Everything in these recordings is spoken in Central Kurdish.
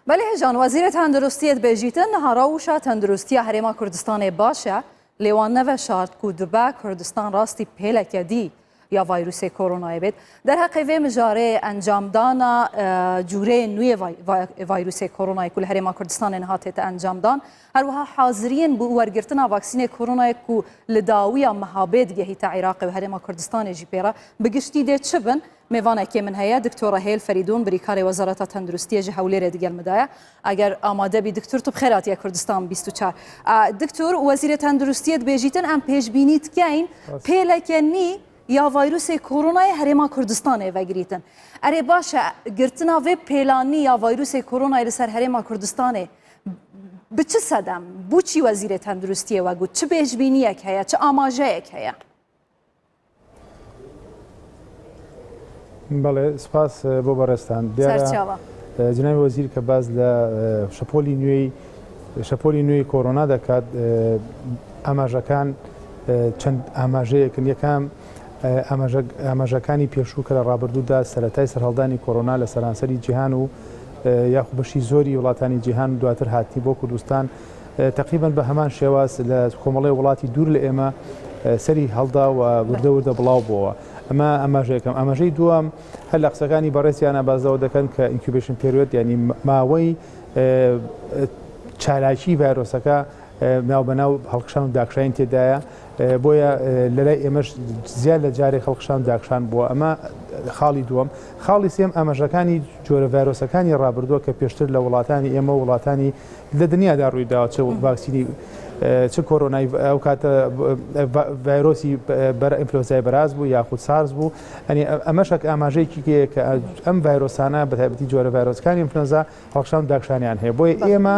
بله هجان وزیر تندرستیت بیجیتن هراوشا تندرستی هرما کردستان باشه لیوان نو شارت کو دبا کردستان راستی پیله کدی یا ویروس کرونا بید در حقیقت مجاره انجام دانا جوره نوی ویروس کرونا کل هرما کردستان نهات انجام دان هر وها حاضرین بو ورگرتنا واکسین کرونا کو لداوی محابد گهی تا عراق و هرما کردستان جی پیرا بگشتی ده چبن میوانه که من هيا دکتور هیل فریدون بریکار وزارت تندرستی جهولی ردیگر مدایا اگر آماده بی دکتور تو بخیرات یا کردستان 24 دکتور وزیر تندرستی بیجیتن ام پیش بینیت کین پیلکنی یا ویروس کرونا هرما کردستان وگریتن اره باشه گرتنا و پیلانی یا ویروس کرونا لسر هرما کردستان به چه صدم بو چی وزیر تندرستی و گفت چه پیش بینی یک هيا چه آماجه یک هيا بله سپاس بۆ بەڕێستان دیارە جنابی وەزیر کە باز لە شەپۆلی نوێی کۆرۆنا دەکات ئاماژەکان چەند ئاماژەیەکن یەکەم ئاماژەکانی پێشوو کە لە ڕابردوودا سەرەتای سەرهەڵدانی کۆرۆنا لە سەرانسەری جیهان و یاخو بەشی زۆری وڵاتانی جیهان و دواتر هاتی بۆ کوردستان تقریبا بە هەمان شێواز لە کۆمەڵی وڵاتی دوور لە ئێمە سەری هەڵدا و وردە بڵاو بووە. ئەمە ئاماژەیەکەم ئاماژەی دووەم هەر لە قسەکانی بەڕێزیانە بازەوە دەکەن کە ئینکیوبیشن پێریۆد ینی ماوەی چالاکی ڤایرۆسەکە ناوبەناو هەڵقشان و داخشین تێدایە بۆیە لەلای ئێمەش زیاد لە جارێک هەڵقشان و داخشان بووە ئەمە خاڵی دووەم. خاڵی سێم ئاماژەکانی جۆرە ڤایرۆسەکانی ڕابردووە کە پێشتر لە وڵاتانی ئێمە وڵاتانی لە دنیادا ڕوویداوە چه ڤاکسینی چه کۆرۆنای ئەو کاتە ڤایرۆسی ئینفلۆنزای بەراز بوو یاخود سارس بوو ئەمەشک ئاماژەیەکی کە ئەم ڤایرۆسانە بە تایبەتی جۆرە ڤایرۆسەکانی ئینفلۆنزا هەڵقشان و داخشانیان هەیە بۆیە ئێمە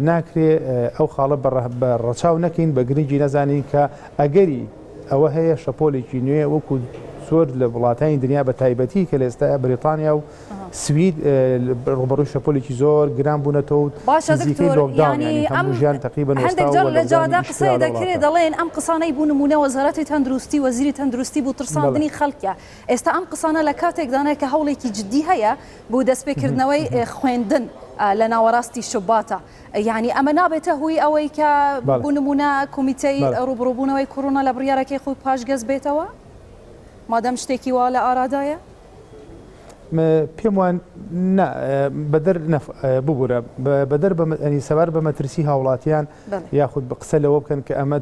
ناکرێ ئەو خاڵە بە ڕەچاو نەکەین بە گرنگی نەزانین کە ئەگەری ئەوە هەیە شەپۆلێکی نوێ وەکو زۆر لە وڵاتانی دنیا بە تایبەتی کە لە ئێستا بریتانیا و سوید ڕوبەڕووی شەپۆلێکی زۆر گران بوونەتەوە نزیکەی لۆکداون هەموو تقریبا هەندێک جار لە جادا قسەی دەکرێت دەڵێن ئەم قسانەی بوو نمونە وەزارەتی تەندروستی وەزیری تەندروستی بوو ترساندنی خەڵکە ئێستا ئەم قسانە لە کاتێکدانە کە هەوڵێکی جددی هەیە بۆ دەستپێکردنەوەی خوێندن لە ناوەڕاستی شوباتە یعنی ئەمە نابێتە هوی ئەوەی کە بوو نمونە کۆمیتەی ڕوبڕووبوونەوەی کۆرۆنا لە بڕیارەکەی خۆی پاشگەز بێتەوە مادەم شتێکی وا لە ئارادایە پێم وان بەدەر ببوورە بەدەر ئەنی سەبار بە مەترسی هاوڵاتیان یاخود بە قسە لەوە بکەن کە ئەمە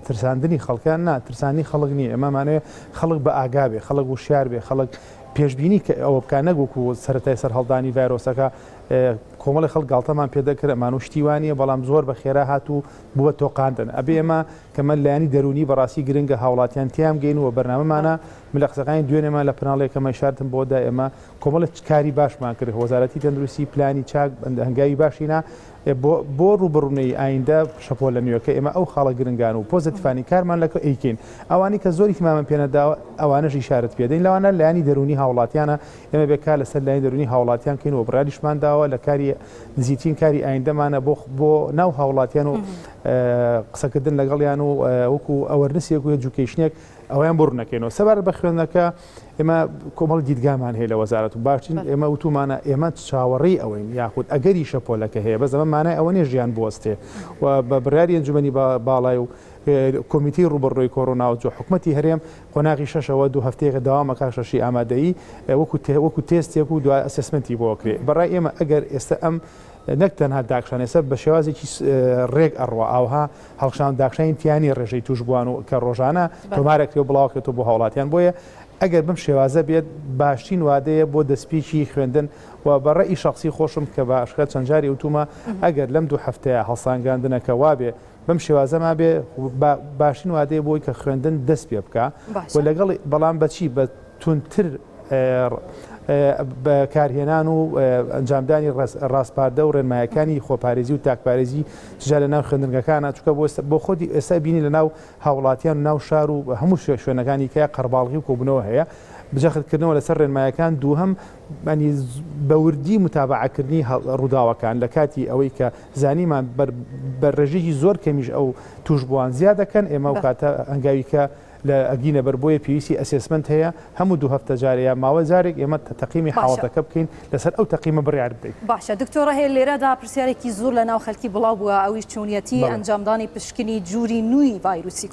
ترساندنی خەڵکیان ترسانی خەڵک نییە ئەمەمانەیە خەڵک بە ئاگابێ خەڵک وشیار بێ خەڵک پێشببینی کە ئەوە بکە نەگوکو سەرەتای سەر هەڵدانی ڤایرۆسەکە کۆمەڵی خەڵک گاڵتەمان پێدەکرد ئەمان و شتیوانیە بەڵام زۆر بە خێرا هاتوو بووە تۆقااندن ئەبێ ئێمە کەمە لایانی دەرونی بەڕاستی گرنگە هاوڵاتیان تیام گەین و بەرنامەمانە ملە قسەکانی دوێنێمان لە پناڵێکەمە شاردن بۆدا ئێمە کۆمەڵە کاری باشمان کرد وەزارەتی تەندروستی پلانی چاک هەنگاوی باشینا بۆ ڕوبڕوونەی ئایندە شەپۆ لە نوێەکە ئێمە ئەو خاڵە گرنگان و پۆزتیفانی کارمان لەکە ئەیکەین ئەوانی کە زۆری تمامە پێنەداوە ئەوانەش ئیشارەت پێدەین لەوانە لایانی دەرونی هاوڵاتیانە ئێمە بێکار لەسەر لایانی دەرونی هاوڵاتیان کەین و بڕاریشمان داوە لە کاری نزیترین کاری ئایندەمانە بۆ ناو هاوڵاتیان و قسەکردن لەگەڵیان و وەکو ئەوەرنسێک و ئێجوکیشنێک ئەویان بڕ نەکەینەوە سەبار بە خوێندنەکە ئێمە کۆمەڵ دیدگامان هەیە لە وەزارەت و باشین ئێمە وتومانە ئێمە چاوەڕێی ئەوەین یاخود ئەگەری شەپۆلەکە هەیە بە زەمە مانای ئەوە نێ ژیان بوەستێ و بە بڕیاری ئەنجومەنی باڵای و کۆمیتی ڕوبڕۆی کۆرۆنا و حکوومەتی هەرێم قۆناغی شەشەوە دوو هەفتەیەکە داوامە کاکشەشی ئامادەیی وەکو تێستێک و دوای ئەسسمنتی بۆکرێ بەڕای ئێمە ئەگەر ئێستا ئەم نەک تەنها داخشان ێستا بە شێوازێکی ڕێک ئەڕوە ئاوها هەڵخشان داخشین تیانی ڕێژەی توش بووان و کە ڕۆژانە تۆمارێکەوە بڵاوکێتەوە بۆ هاوڵاتیان بۆیە ئەگەر بم شێوازە بێت باشترین وادەیە بۆ دەستپێکی خوێندن و بەڕێی شخصی خۆشم کە باشکە چەند جاری وتومە ئەگەر لەم دوو هەفتەیە هەڵسانگاندنەکە وابێ بەم شێوازەما بێ باشترین وادەیە بۆی کە خوێندن دەست پێ بکە و لەگەڵ بەڵام بەچی بە تونتر بە کارهێنان و ئەنجامدانی ڕاستپاردە و ڕێنمایەکانی خۆپارێزی و تاکپارێزی جا لە ناو خوێندنگەکانە چونکە بۆ خۆی ئێستا بینی لە ناو هاوڵاتیان و ناو شار و هەموو شوێنەکانی کە قەرباڵغی و کۆبوونەوە هەیە بجەختکردنەوە لەسەر ڕێنمایەکان دووهەم بەوردی متابعەکردنی ڕووداوەکان لە کاتی ئەوەی کە زانیمان بە ڕێژێکی زۆر کەمیش ئەو توش بووان زیاد دەکەن ئێمە و کاتە هەنگاوی کە لە ئەگینە بەر بۆیە پێویستی ئەسسمنت هەیە هەموو دوو هەفتە جارەیە ماوە جارێک ئێمە تەقیمی حاڵەتەکە بکەین لەسەر ئەو تەقیمە بڕیار بدەین. باشە دکتۆرە هەیە لێرەدا پرسیارێکی زۆر لە ناو خەڵکی بڵاو بووە ئەویش چۆنیەتی ئەنجامدانی پشکنی جووری نووی ڤایرۆسی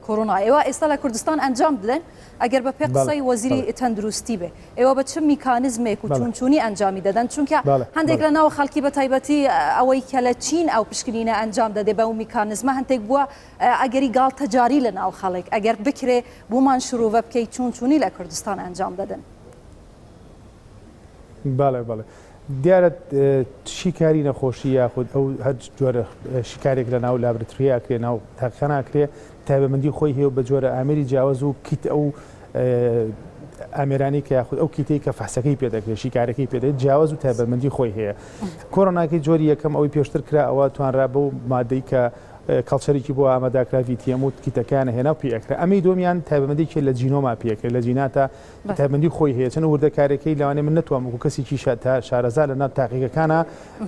کۆڕۆنا ئێوە ئێستا لە کوردستان ئەنجام بدەن ئەگەر بە پێ قسەی وەزیری تەندروستی بێ ئێوە بە چ میکانیزمێک و چونچونی ئەنجامی دەدەن چونکە هەندێک لە ناو خەڵکی بە تایبەتی ئەوەی کە لە چین ئەو پشکنینە ئەنجام دەدێ بە و میکانیزمە هەندێک بووە ئەگەری گاڵ تەجاری لە ناو خەڵک ئەگەر بکرێ بۆمان شروع بکەی چونچونی لە کوردستان ئەنجام دەدەن. بەڵێ بەڵێ دیارە شیکاری نەخۆشی یاخود ئەو هەر جۆرە شیکارێک لە ناو لابراتوریاکرێ ناو تاقیخاناکرێ تایبەتمەندی خۆی هەیە بە جۆرە ئامێری جیاواز و کیت ئەو ئامێرانی کە یاخود ئەو کیتەی کە فەحسەکەی پێدەکرێت شیکارەکەی پێدەێت جیاواز و تایبەتمەندی خۆی هەیە. کۆڕۆناکەی جۆری یەکەم ئەوەی پێشتر کرا ئەوە توانرا بە و مادەی کە کەڵچەرێکی بۆ ئاماداکرا VTM و کیتەکانە هێنا و پێکرا ئەمەی دۆمیان تایبەتمەندێکی لە جینۆما پێکرێت لە جیناتە تایبەتمەندی خۆی هەیە چەند وردەکارەکەی لەوانێ من نتوانم وەکو کەسێکی شارەزا لە ناو تاقیەکانە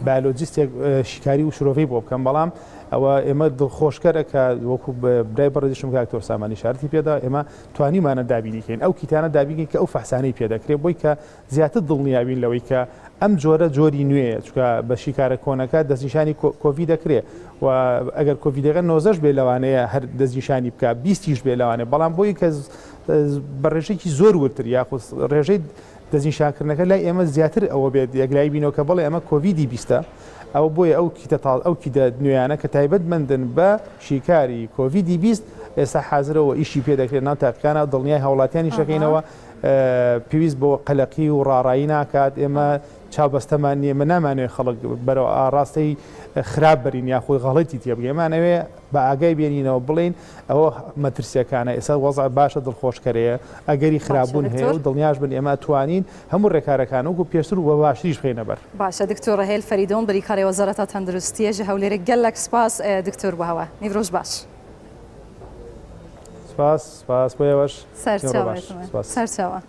بایۆلۆجیستێک شیکاری و شرۆڤەی بۆ بکەم بەڵام ئەوە ئێمە دڵخۆشکەرە کە وەکو برای بەڕێزیشم کاکتۆر سامانی شارەتی پێدا ئێمە توانیمانە دابینیکەین ئەو کیتانە دابینین کە ئەو فەحسانەی پێدەکرێت بۆی کە زیاتر دڵنیابین لەوەی کە ئەم جۆرە جۆری نوێیە چکە بە شیکارە کۆنەکە دەستنیشانی کۆڤید دەکرێت و ئەگەر کۆڤیدەکە 90 بێ لەوانەیە هەر دەستنیشانی بکە 20 بێ لەوانێ بەڵام بۆی کە بە ڕێژێکی زۆر ورتر یاخود ڕێژەی دەستنیشانکردنەکە لای ئێمە زیاتر ئەوە بێت یەکلای بینەوە کە بڵێ ئەمە کۆڤیدی 20 ئەو بۆیە ئەو کیتە ئەو کیدە نوێیانە کە تایبەتمەندن بە شیکاری کۆڤیدی 20 ئێستا حازرەوە ئیشی پێ دەکرێت ناو تاقیەکانە دڵنیای هاوڵاتیانی شەکەینەوە پێویست بۆ قەلەقی و ڕاڕایی ناکات ئێمە چاوبەستەمان نییە من نامانوێت خەڵک بەرەو ئاڕاستەی خراپ بەرین یاخۆی غەڵەتی تێبگەمانەوێ بە ئاگای بێنینەوە بڵین ئەوە مەترسیەکانە ئێستا وەزع باشە دڵخۆشکەرەیە ئەگەری خراپبوون هەیە و دڵنیاش بن ئێمە توانین هەموو ڕێکارەکان وەکو پێشتر و بە باشتریش بخەینە بەر. باشە دکتۆر هێل فەریدۆن بریکاری وەزارەتە تەندروستیە ji هەولێرە gelek spas دکتۆر بەهەوە نیڤڕۆژ باش. سپاس بۆ ئێوەش سەرچاوە.